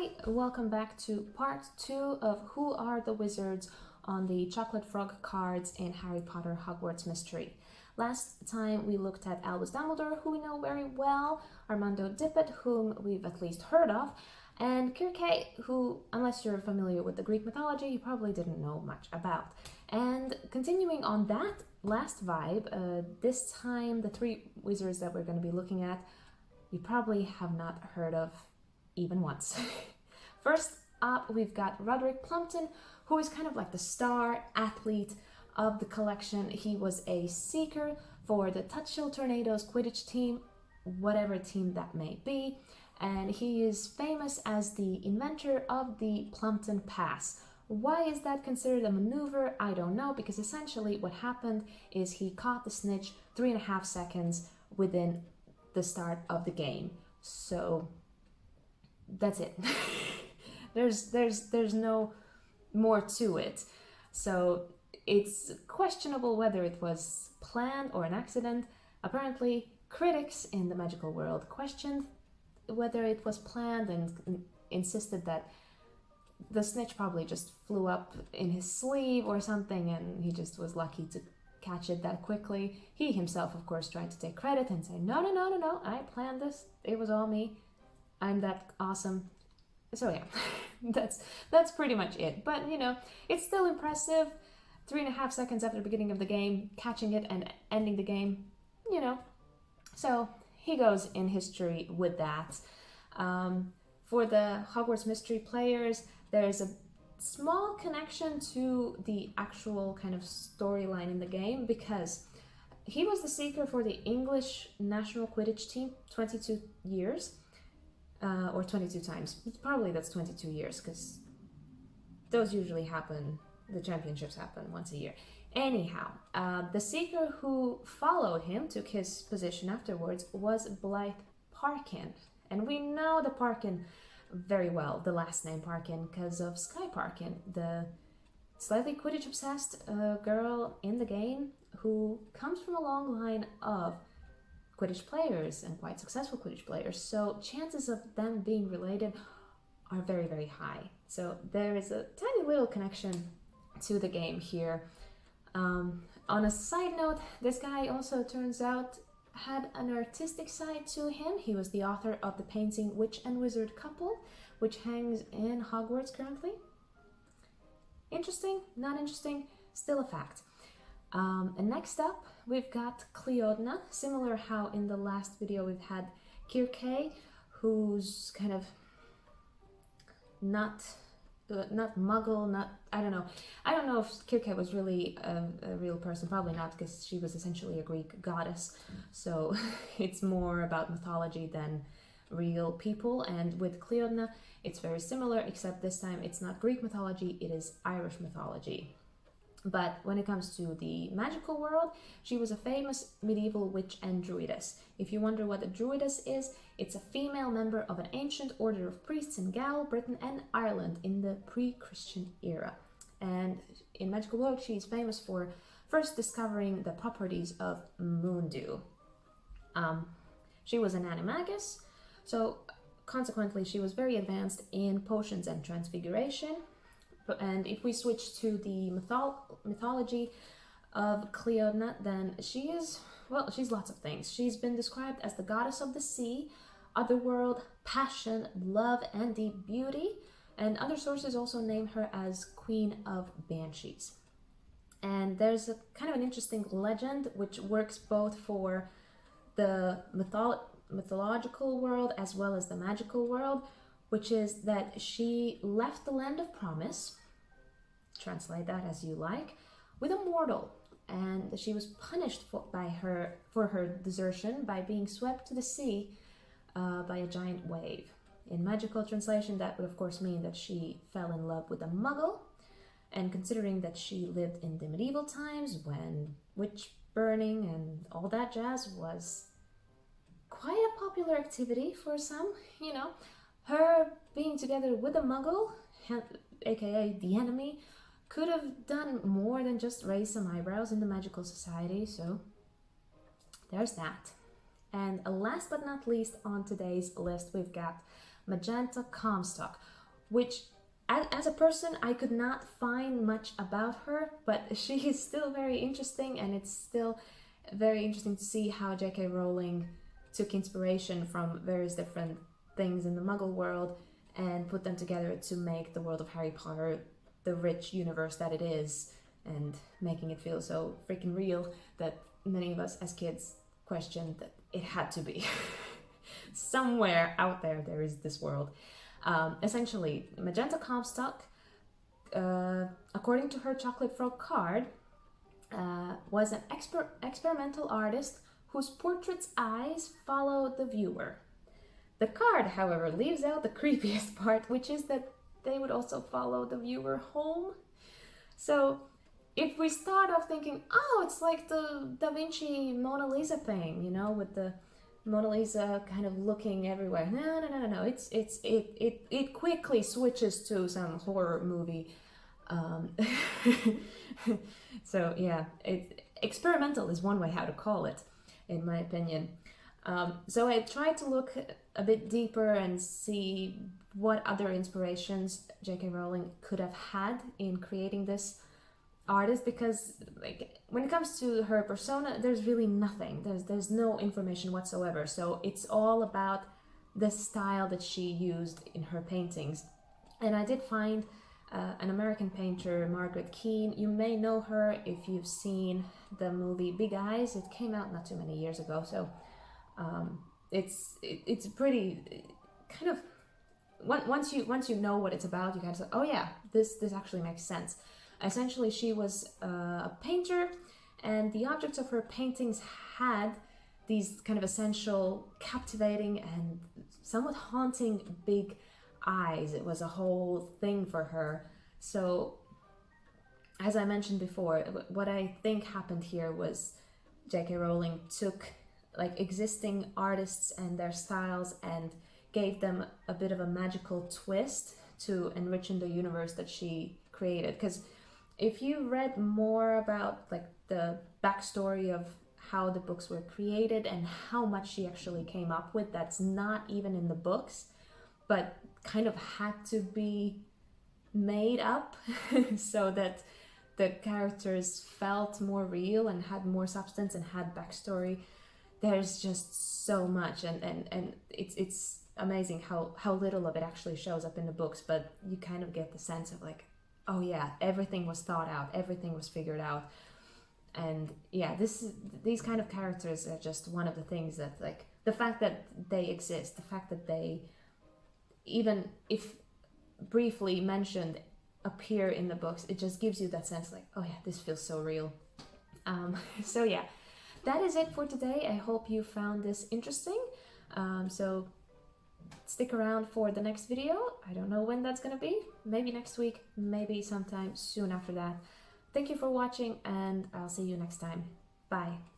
Hi, welcome back to part 2 of Who Are the Wizards on the Chocolate Frog cards in Harry Potter Hogwarts Mystery. Last time we looked at Albus Dumbledore, who we know very well, Armando Dippet, whom we've at least heard of, and Kirke, who, unless you're familiar with the Greek mythology, you probably didn't know much about. And continuing on that last vibe, this time the 3 wizards that we're going to be looking at, you probably have not heard of even once. First up, we've got Roderick Plumton, who is kind of like the star athlete of the collection. He was a seeker for the Tutshill Tornadoes Quidditch team, whatever team that may be, and he is famous as the inventor of the Plumton Pass. Why is that considered a maneuver? I don't know, because essentially what happened is he caught the snitch 3.5 seconds within the start of the game. So that's it. there's no more to it. So it's questionable whether it was planned or an accident. Apparently, critics in the magical world questioned whether it was planned and insisted that the snitch probably just flew up in his sleeve or something and he just was lucky to catch it that quickly. He himself, of course, tried to take credit and say, no, I planned this. It was all me. I'm that awesome. So yeah, that's pretty much it. But you know, it's still impressive. 3.5 seconds after the beginning of the game, catching it and ending the game, you know. So he goes in history with that. For the Hogwarts Mystery players, there's a small connection to the actual kind of storyline in the game, because he was the seeker for the English national Quidditch team 22 years. Or 22 times. Probably that's 22 years, because those usually happen, the championships happen once a year. Anyhow, the seeker who followed him, took his position afterwards, was Blythe Parkin. And we know the Parkin very well, the last name Parkin, because of Sky Parkin, the slightly Quidditch obsessed girl in the game who comes from a long line of Quidditch players and quite successful Quidditch players, so chances of them being related are very, very high. So there is a tiny little connection to the game here. On a side note, this guy also turns out had an artistic side to him. He was the author of the painting Witch and Wizard Couple, which hangs in Hogwarts currently. Interesting? Not interesting? Still a fact. And next up, we've got Cleopatra. Similar how in the last video we've had Kirke, who's kind of not muggle, I don't know if Kirke was really a real person. Probably not, because she was essentially a Greek goddess. So it's more about mythology than real people. And with Cleopatra, it's very similar, except this time it's not Greek mythology, it is Irish mythology. But when it comes to the magical world, she was a famous medieval witch and druidess. If you wonder what a druidess is, it's a female member of an ancient order of priests in Gaul, Britain and Ireland in the pre-Christian era. And in magical world, she's famous for first discovering the properties of moondew. She was an animagus, so consequently she was very advanced in potions and transfiguration. And if we switch to the mythology of Cleopatra, then she's lots of things. She's been described as the goddess of the sea, otherworld, passion, love, and deep beauty. And other sources also name her as Queen of Banshees. And there's a kind of an interesting legend which works both for the mythological world as well as the magical world, which is that she left the land of promise, translate that as you like, with a mortal, and she was punished for her desertion by being swept to the sea by a giant wave. In magical translation, that would of course mean that she fell in love with a muggle, and considering that she lived in the medieval times when witch burning and all that jazz was quite a popular activity for some, you know, her being together with a muggle, aka the enemy, could have done more than just raise some eyebrows in the magical society, so there's that. And last but not least on today's list, we've got Magenta Comstock, which as a person I could not find much about her, but she is still very interesting, and it's still very interesting to see how J.K. Rowling took inspiration from various different things in the Muggle world and put them together to make the world of Harry Potter the rich universe that it is, and making it feel so freaking real that many of us as kids questioned that it had to be. Somewhere out there is this world. Essentially, Magenta Comstock, according to her Chocolate Frog card, was an experimental artist whose portrait's eyes follow the viewer. The card, however, leaves out the creepiest part, which is that they would also follow the viewer home. So if we start off thinking, oh, it's like the Da Vinci Mona Lisa thing, you know, with the Mona Lisa kind of looking everywhere. No. It quickly switches to some horror movie. So yeah, experimental is one way how to call it, in my opinion. So I tried to look a bit deeper and see what other inspirations J.K. Rowling could have had in creating this artist, because like when it comes to her persona, there's really nothing. There's no information whatsoever. So it's all about the style that she used in her paintings. And I did find an American painter, Margaret Keane. You may know her if you've seen the movie Big Eyes. It came out not too many years ago, so it's pretty kind of once you know what it's about, you kind of say, oh yeah, this actually makes sense. Essentially, she was a painter, and the objects of her paintings had these kind of essential, captivating, and somewhat haunting big eyes. It was a whole thing for her. So, as I mentioned before, what I think happened here was J.K. Rowling took like existing artists and their styles and gave them a bit of a magical twist to enrich in the universe that she created. Because if you read more about like the backstory of how the books were created and how much she actually came up with, that's not even in the books, but kind of had to be made up so that the characters felt more real and had more substance and had backstory. There's just so much, and it's amazing how little of it actually shows up in the books, but you kind of get the sense of like, oh yeah, everything was thought out, everything was figured out. And yeah, these kind of characters are just one of the things that, like, the fact that they exist, the fact that they, even if briefly mentioned, appear in the books, it just gives you that sense like, oh yeah, this feels so real. So yeah, that is it for today. I hope you found this interesting. So stick around for the next video. I don't know when that's gonna be. Maybe next week, maybe sometime soon after that. Thank you for watching, and I'll see you next time. Bye.